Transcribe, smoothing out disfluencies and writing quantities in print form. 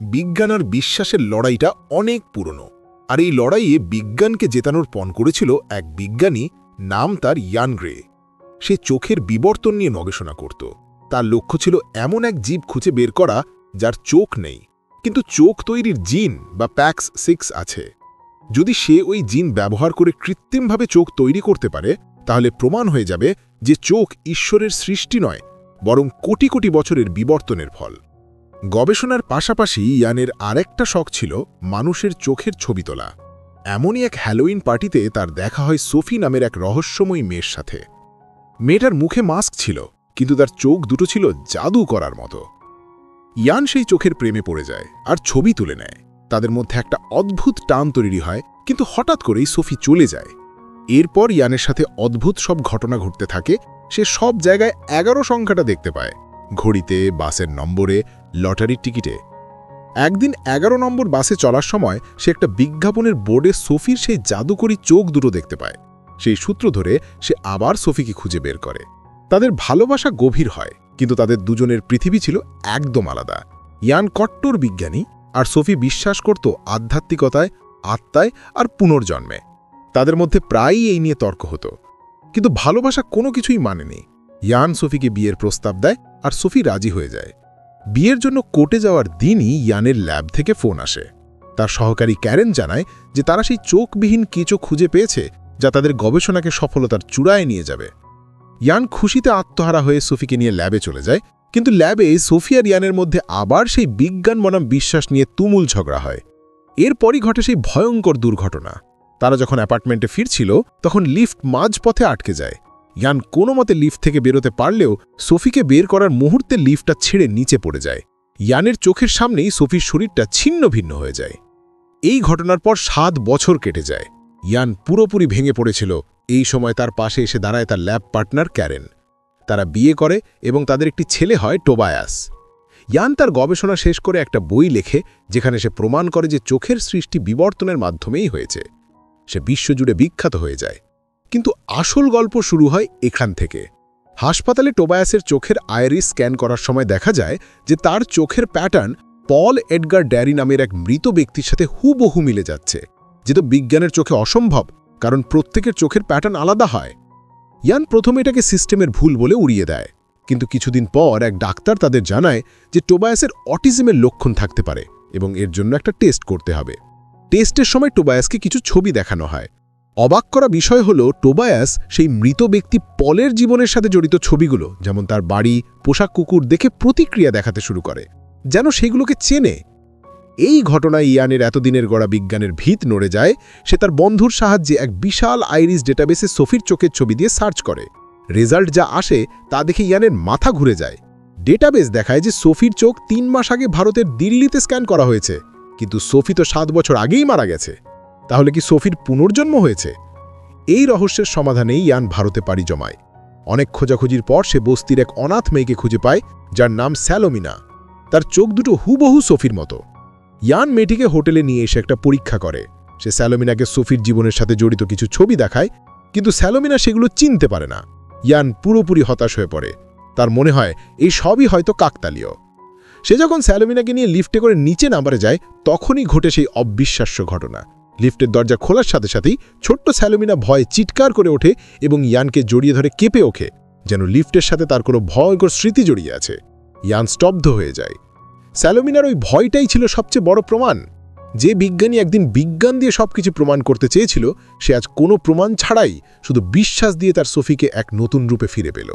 বিজ্ঞান আর বিশ্বাসের লড়াইটা অনেক পুরনো, আর এই লড়াইয়ে বিজ্ঞানকে জেতানোর পণ করেছিল এক বিজ্ঞানী, নাম তার ইয়ান গ্রে। সে চোখের বিবর্তন নিয়ে গবেষণা করত। তার লক্ষ্য ছিল এমন এক জীব খুঁজে বের করা যার চোখ নেই, কিন্তু চোখ তৈরির জিন বা PAX6 আছে। যদি সে ওই জিন ব্যবহার করে কৃত্রিমভাবে চোখ তৈরি করতে পারে, তাহলে প্রমাণ হয়ে যাবে যে চোখ ঈশ্বরের সৃষ্টি নয়, বরং কোটি কোটি বছরের বিবর্তনের ফল। গবেষণার পাশাপাশি ইয়ানের আরেকটা শখ ছিল মানুষের চোখের ছবি তোলা। এমনই এক হ্যালোইন পার্টিতে তার দেখা হয় সোফি নামের এক রহস্যময়ী মেয়ের সাথে। মেয়েটার মুখে মাস্ক ছিল, কিন্তু তার চোখ দুটো ছিল জাদু করার মতো। ইয়ান সেই চোখের প্রেমে পড়ে যায় আর ছবি তুলে নেয়। তাদের মধ্যে একটা অদ্ভুত টান তৈরি হয়, কিন্তু হঠাৎ করেই সোফি চলে যায়। এরপর ইয়ানের সাথে অদ্ভুত সব ঘটনা ঘটতে থাকে। সে সব জায়গায় 11 সংখ্যাটা দেখতে পায়, ঘড়িতে, বাসের নম্বরে, লটারির টিকিটে। একদিন 11 নম্বর বাসে চলার সময় সে একটা বিজ্ঞাপনের বোর্ডে সোফির সেই জাদুকরী চোখ দুটো দেখতে পায়। সেই সূত্র ধরে সে আবার সোফিকে খুঁজে বের করে। তাদের ভালোবাসা গভীর হয়, কিন্তু তাদের দুজনের পৃথিবী ছিল একদম আলাদা। ইয়ান কট্টর বিজ্ঞানী, আর সোফি বিশ্বাস করত আধ্যাত্মিকতায়, আত্মায় আর পুনর্জন্মে। তাদের মধ্যে প্রায়ই এই নিয়ে তর্ক হতো, কিন্তু ভালোবাসা কোনো কিছুই মানেনি। ইয়ান সোফিকে বিয়ের প্রস্তাব দেয়, আর সোফি রাজি হয়ে যায়। বিয়ের জন্য কোর্টে যাওয়ার দিনই ইয়ানের ল্যাব থেকে ফোন আসে। তার সহকারী ক্যারেন জানায় যে তারা সেই চোখবিহীন কেঁচো খুঁজে পেয়েছে, যা তাদের গবেষণাকে সফলতার চূড়ায় নিয়ে যাবে। ইয়ান খুশিতে আত্মহারা হয়ে সোফিকে নিয়ে ল্যাবে চলে যায়, কিন্তু ল্যাবে সোফি আর ইয়ানের মধ্যে আবার সেই বিজ্ঞান বনাম বিশ্বাস নিয়ে তুমুল ঝগড়া হয়। এরপরই ঘটে সেই ভয়ঙ্কর দুর্ঘটনা। তারা যখন অ্যাপার্টমেন্টে ফিরছিল, তখন লিফট মাঝপথে আটকে যায়। ইয়ান কোনো মতে লিফট থেকে বেরোতে পারলেও সোফিকে বের করার মুহূর্তে লিফটটা ছেড়ে নিচে পড়ে যায়। ইয়ানের চোখের সামনেই সোফির শরীরটা ছিন্ন ভিন্ন হয়ে যায়। এই ঘটনার পর 7 বছর কেটে যায়। ইয়ান পুরোপুরি ভেঙে পড়েছিল। এই সময় তার পাশে এসে দাঁড়ায় তার ল্যাব পার্টনার ক্যারেন। তারা বিয়ে করে এবং তাদের একটি ছেলে হয়, টোবায়াস। ইয়ান তার গবেষণা শেষ করে একটা বই লেখে, যেখানে সে প্রমাণ করে যে চোখের সৃষ্টি বিবর্তনের মাধ্যমেই হয়েছে। সে বিশ্বজুড়ে বিখ্যাত হয়ে যায়। কিন্তু আসল গল্প শুরু হয় এখান থেকে। হাসপাতালে টোবায়াসের চোখের আইরিস স্ক্যান করার সময় দেখা যায় যে তার চোখের প্যাটার্ন পল এডগার ড্যারি নামের এক মৃত ব্যক্তির সাথে হুবহু মিলে যাচ্ছে, যেটা বিজ্ঞানের চোখে অসম্ভব, কারণ প্রত্যেকের চোখের প্যাটার্ন আলাদা হয়। ইয়ান প্রথমে এটাকে সিস্টেমের ভুল বলে উড়িয়ে দেয়, কিন্তু কিছুদিন পর এক ডাক্তার তাদের জানায় যে টোবায়াসের অটিজমের লক্ষণ থাকতে পারে এবং এর জন্য একটা টেস্ট করতে হবে। টেস্টের সময় টোবায়াসকে কিছু ছবি দেখানো হয়। অবাক করা বিষয় হলো, টোবায়াস সেই মৃত ব্যক্তি পলের জীবনের সাথে জড়িত ছবিগুলো, যেমন তার বাড়ি, পোশাক, কুকুর দেখে প্রতিক্রিয়া দেখাতে শুরু করে, যেন সেগুলোকে চেনে। এই ঘটনায় ইয়ানের এতদিনের গড়া বিজ্ঞানের ভিত নড়ে যায়। সে তার বন্ধুর সাহায্যে এক বিশাল আইরিস ডেটাবেসে সোফির চোখের ছবি দিয়ে সার্চ করে। রেজাল্ট যা আসে তা দেখে ইয়ানের মাথা ঘুরে যায়। ডেটাবেস দেখায় যে সোফির চোখ 3 মাস আগে ভারতের দিল্লিতে স্ক্যান করা হয়েছে, কিন্তু সোফি তো 7 বছর আগেই মারা গেছে। তাহলে কি সোফির পুনর্জন্ম হয়েছে? এই রহস্যের সমাধানেই ইয়ান ভারতে পাড়ি জমায়। অনেক খোঁজাখুঁজির পর সে বস্তির এক অনাথ মেয়েকে খুঁজে পায়, যার নাম স্যালোমিনা। তার চোখ দুটো হুবহু সোফির মতো। ইয়ান মেয়েটিকে হোটেলে নিয়ে এসে একটা পরীক্ষা করে। সে স্যালোমিনাকে সোফির জীবনের সাথে জড়িত কিছু ছবি দেখায়, কিন্তু স্যালোমিনা সেগুলো চিনতে পারে না। ইয়ান পুরোপুরি হতাশ হয়ে পড়ে। তার মনে হয় এই সবই হয়তো কাকতালীয়। সে যখন স্যালোমিনাকে নিয়ে লিফটে করে নিচে নামতে যায়, তখনই ঘটে সেই অবিশ্বাস্য ঘটনা। লিফটের দরজা খোলার সাথে সাথেই ছোট্ট স্যালোমিনা ভয়ে চিৎকার করে ওঠে এবং ইয়ানকে জড়িয়ে ধরে কেঁপে ওঠে, যেন লিফটের সাথে তার কোনো ভয়ঙ্কর স্মৃতি জড়িয়ে আছে। ইয়ান স্তব্ধ হয়ে যায়। স্যালোমিনার ওই ভয়টাই ছিল সবচেয়ে বড় প্রমাণ। যে বিজ্ঞানী একদিন বিজ্ঞান দিয়ে সবকিছু প্রমাণ করতে চেয়েছিল, সে আজ কোনো প্রমাণ ছাড়াই শুধু বিশ্বাস দিয়ে তার সোফিকে এক নতুন রূপে ফিরে পেল।